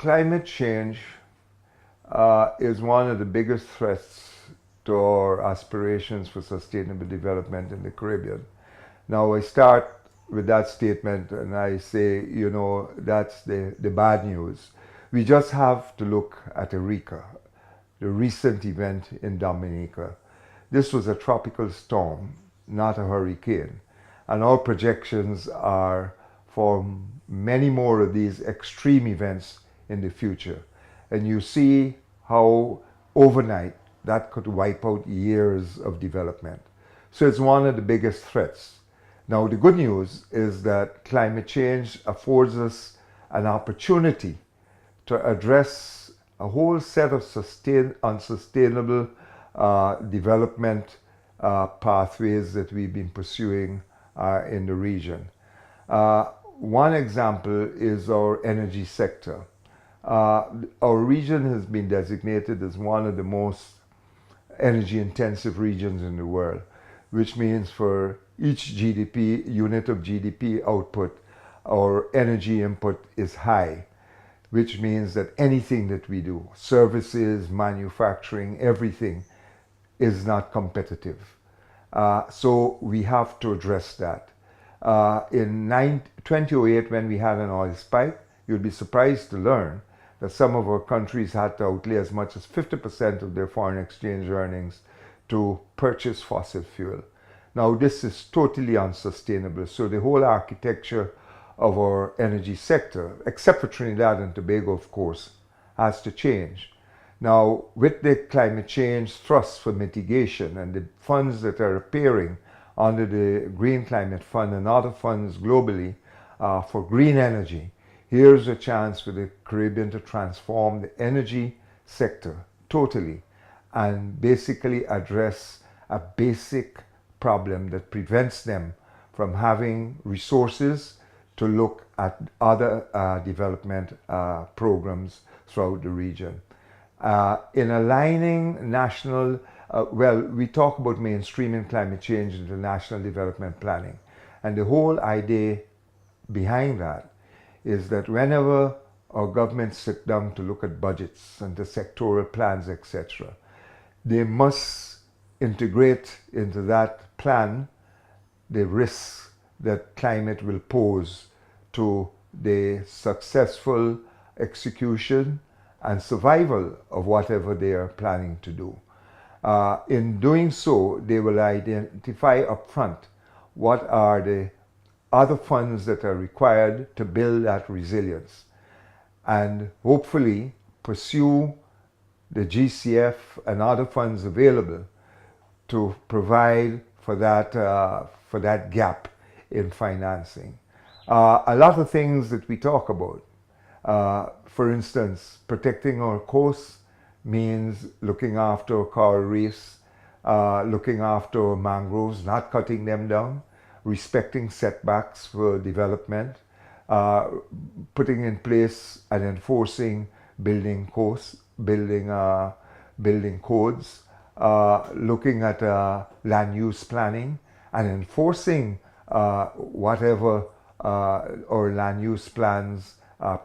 Climate change is one of the biggest threats to our aspirations for sustainable development in the Caribbean. Now, I start with that statement and I say, you know, that's the bad news. We just have to look at Eureka, the recent event in Dominica. This was a tropical storm, not a hurricane. And our projections are for many more of these extreme events in the future. And you see how overnight that could wipe out years of development. So it's one of the biggest threats. Now, the good news is that climate change affords us an opportunity to address a whole set of unsustainable development pathways that we've been pursuing in the region. One example is our energy sector. Our region has been designated as one of the most energy intensive regions in the world, which means for each GDP, unit of GDP output, our energy input is high, which means that anything that we do, services, manufacturing, everything is not competitive. So we have to address that. In 2008, when we had an oil spike, you'll be surprised to learn that some of our countries had to outlay as much as 50% of their foreign exchange earnings to purchase fossil fuel. Now, this is totally unsustainable. So the whole architecture of our energy sector, except for Trinidad and Tobago, of course, has to change. Now, with the climate change thrust for mitigation and the funds that are appearing under the Green Climate Fund and other funds globally for green energy, here's a chance for the Caribbean to transform the energy sector totally and basically address a basic problem that prevents them from having resources to look at other development programs throughout the region. In aligning national, we talk about mainstreaming climate change into national development planning. And the whole idea behind that is that whenever our governments sit down to look at budgets and the sectoral plans, etc., they must integrate into that plan the risks that climate will pose to the successful execution and survival of whatever they are planning to do. In doing so, they will identify upfront what are the other funds that are required to build that resilience and hopefully pursue the GCF and other funds available to provide for that gap in financing. A lot of things that we talk about, for instance, protecting our coasts means looking after our coral reefs, looking after our mangroves, not cutting them down, respecting setbacks for development, putting in place and enforcing building codes, looking at land use planning and enforcing whatever our land use plans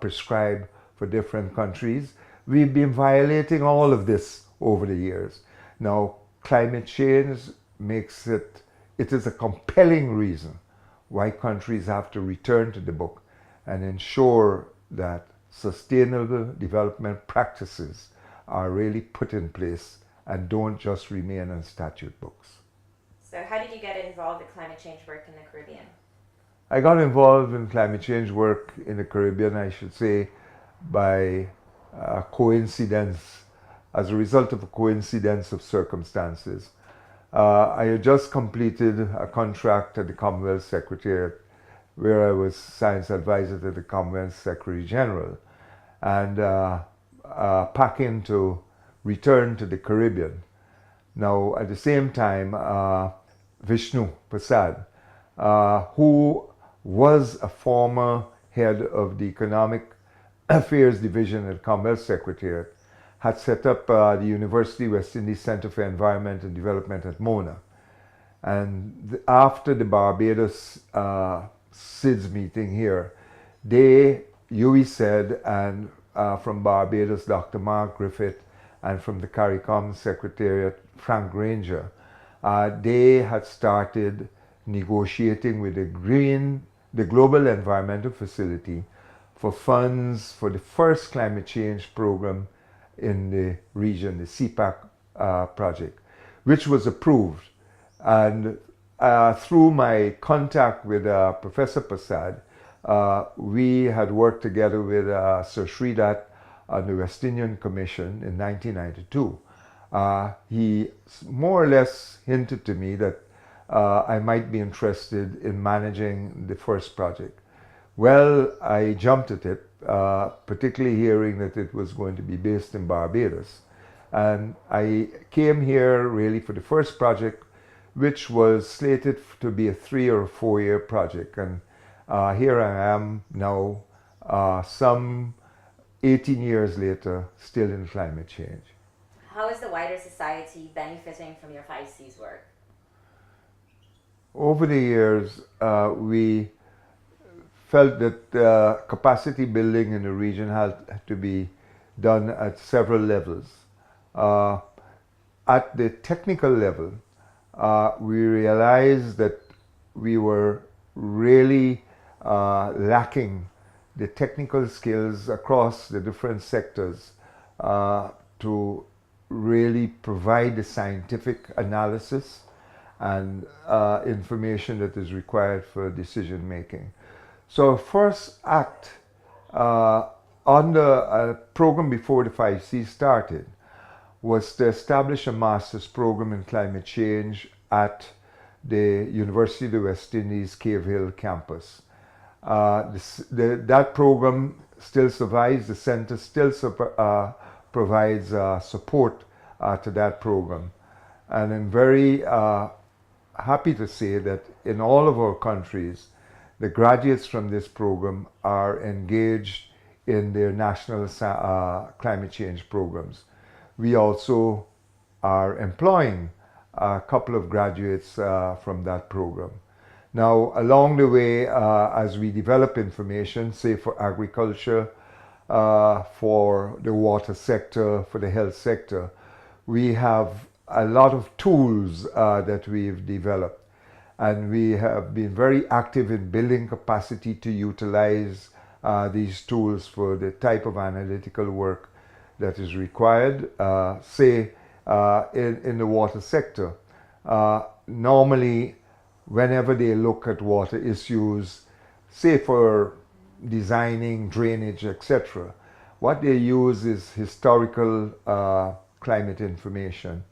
prescribe for different countries. We've been violating all of this over the years. Now, climate change makes it is a compelling reason why countries have to return to the book and ensure that sustainable development practices are really put in place and don't just remain in statute books. So how did you get involved in climate change work in the Caribbean? I got involved in climate change work in the Caribbean, I should say, by coincidence, as a result of a coincidence of circumstances. I had just completed a contract at the Commonwealth Secretariat where I was science advisor to the Commonwealth Secretary General and packing to return to the Caribbean. Now, at the same time, Vishnu Prasad, who was a former head of the Economic Affairs Division at Commonwealth Secretariat, had set up the University West Indies Center for Environment and Development at Mona. And after the Barbados SIDS meeting here, they, UE said, and from Barbados, Dr. Mark Griffith, and from the CARICOM Secretariat, Frank Granger, they had started negotiating with the Global Environmental Facility for funds for the first climate change program in the region, the CPAC project, which was approved. And through my contact with Professor Prasad, we had worked together with Sir Sridat on the West Indian Commission in 1992. He more or less hinted to me that I might be interested in managing the first project. Well, I jumped at it, particularly hearing that it was going to be based in Barbados. And I came here really for the first project, which was slated to be a 3 or 4 year project. And here I am now, some 18 years later, still in climate change. How is the wider society benefiting from your 5Cs work? Over the years, we felt that capacity building in the region had to be done at several levels. At the technical level, we realized that we were really lacking the technical skills across the different sectors to really provide the scientific analysis and information that is required for decision making. So our first act on the program before the 5C started was to establish a master's program in climate change at the University of the West Indies Cave Hill campus. That program still survives. The center still provides support to that program. And I'm very happy to say that in all of our countries, the graduates from this program are engaged in their national climate change programs. We also are employing a couple of graduates from that program. Now, along the way, as we develop information, say for agriculture, for the water sector, for the health sector, we have a lot of tools that we've developed. And we have been very active in building capacity to utilize these tools for the type of analytical work that is required. Say, in the water sector, normally, whenever they look at water issues, say for designing drainage, etc., what they use is historical climate information.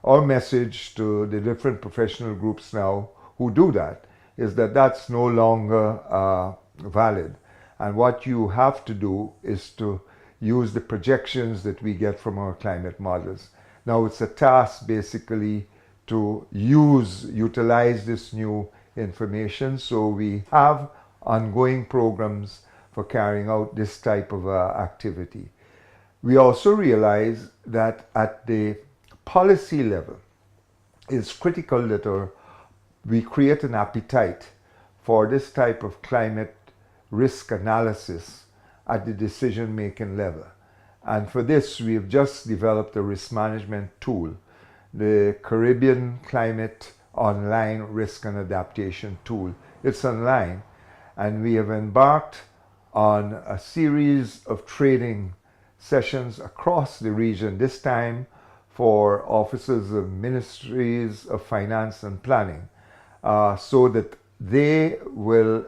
Our message to the different professional groups now who do that is that that's no longer valid. And what you have to do is to use the projections that we get from our climate models. Now it's a task basically to utilize this new information, so we have ongoing programs for carrying out this type of activity. We also realize that at the policy level, it's critical that we create an appetite for this type of climate risk analysis at the decision-making level. And for this, we've just developed a risk management tool, the Caribbean Climate Online Risk and Adaptation Tool. It's online, and we have embarked on a series of training sessions across the region, this time for officers of ministries of finance and planning, so that they will,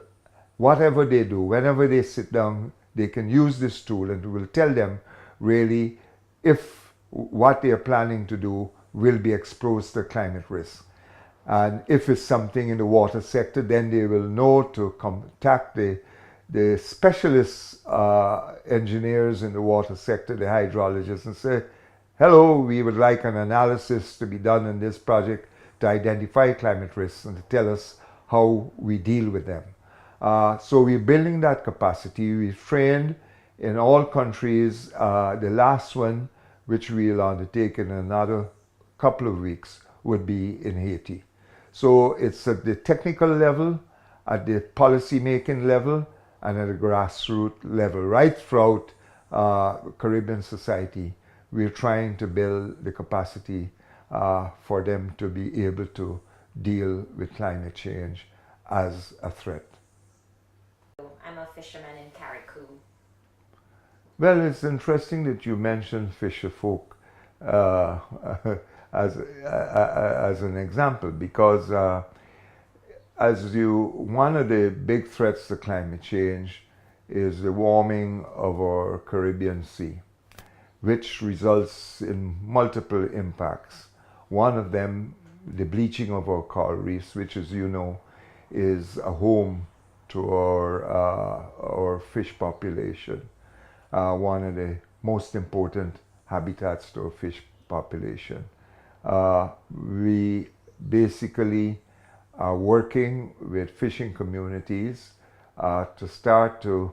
whatever they do, whenever they sit down, they can use this tool, and it will tell them really if what they are planning to do will be exposed to climate risk. And if it's something in the water sector, then they will know to contact the specialist engineers in the water sector, the hydrologists, and say, hello, we would like an analysis to be done in this project to identify climate risks and to tell us how we deal with them. So we're building that capacity. We've trained in all countries. The last one, which we'll undertake in another couple of weeks, would be in Haiti. So it's at the technical level, at the policy making level, and at the grassroots level, right throughout Caribbean society, we're trying to build the capacity for them to be able to deal with climate change as a threat. I'm a fisherman in Carriacou. Well, it's interesting that you mentioned fisher folk uh, as an example because one of the big threats to climate change is the warming of our Caribbean Sea, which results in multiple impacts. One of them, the bleaching of our coral reefs, which, as you know, is a home to our fish population, one of the most important habitats to our fish population. We basically are working with fishing communities to start to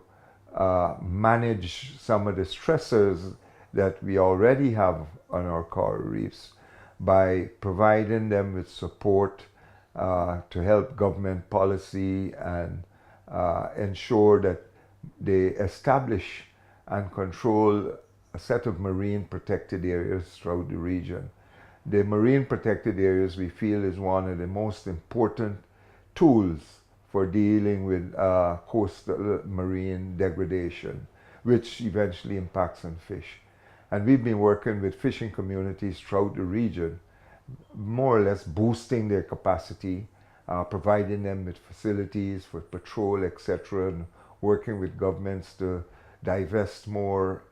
manage some of the stressors that we already have on our coral reefs by providing them with support to help government policy and ensure that they establish and control a set of marine protected areas throughout the region. The marine protected areas we feel is one of the most important tools for dealing with coastal marine degradation, which eventually impacts on fish. And we've been working with fishing communities throughout the region, more or less boosting their capacity, providing them with facilities for patrol, etc., and working with governments to divest more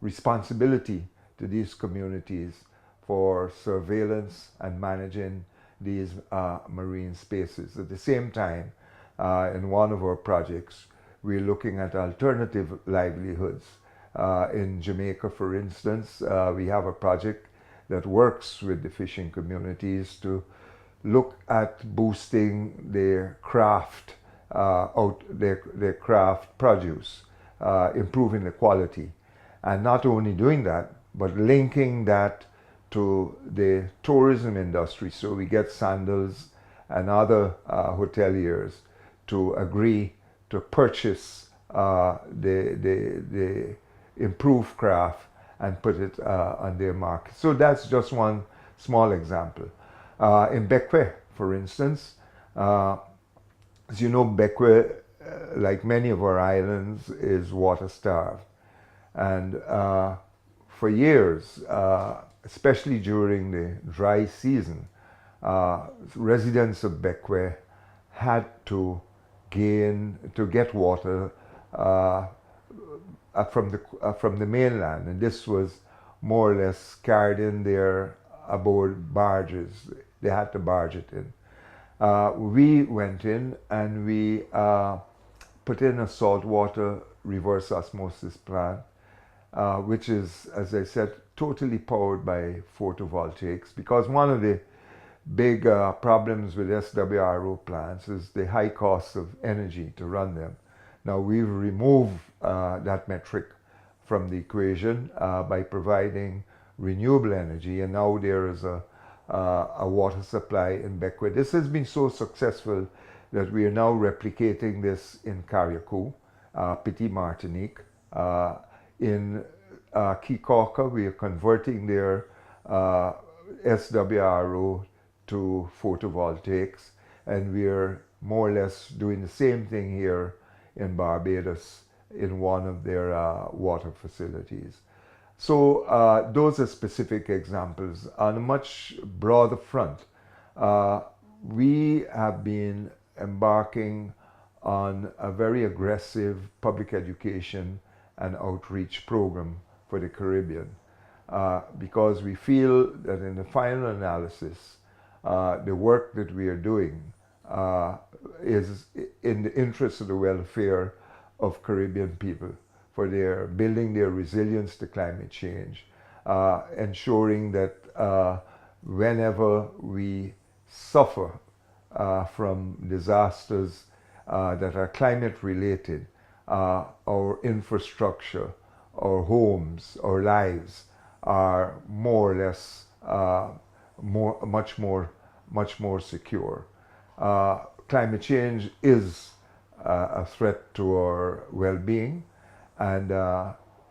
responsibility to these communities for surveillance and managing these marine spaces. At the same time, in one of our projects, we're looking at alternative livelihoods. In Jamaica, for instance, we have a project that works with the fishing communities to look at boosting their craft, their craft produce, improving the quality. And not only doing that, but linking that to the tourism industry. So we get Sandals and other hoteliers to agree to purchase the improved craft and put it on their market. So that's just one small example. In Bequia, for instance, as you know, Bequia, like many of our islands, is water starved. And for years, especially during the dry season, residents of Bequia had to get water from the mainland, and this was more or less carried in there aboard barges. They had to barge it in. We went in and we put in a saltwater reverse osmosis plant, which is, as I said, totally powered by photovoltaics, because one of the big problems with SWRO plants is the high cost of energy to run them. Now we've removed that metric from the equation by providing renewable energy, and now there is a water supply in Bequia. This has been so successful that we are now replicating this in Carriacou, Petit Martinique. In Kikoka, we are converting their SWRO to photovoltaics, and we are more or less doing the same thing here in Barbados in one of their water facilities. So those are specific examples. On a much broader front, we have been embarking on a very aggressive public education and outreach program for the Caribbean, because we feel that in the final analysis, the work that we are doing is in the interest of the welfare of Caribbean people, for their building their resilience to climate change, ensuring that whenever we suffer from disasters that are climate related, our infrastructure, our homes, our lives are more or less much more secure. Climate change is a threat to our well-being. And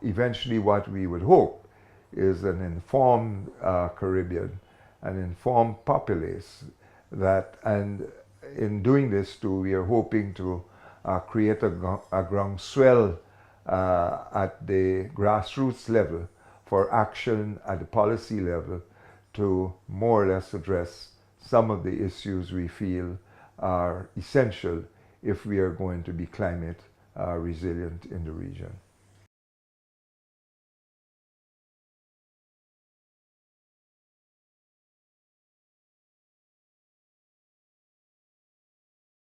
eventually what we would hope is an informed Caribbean, an informed populace that, and in doing this too, we are hoping to create a groundswell at the grassroots level for action at the policy level to more or less address some of the issues we feel are essential if we are going to be climate resilient in the region.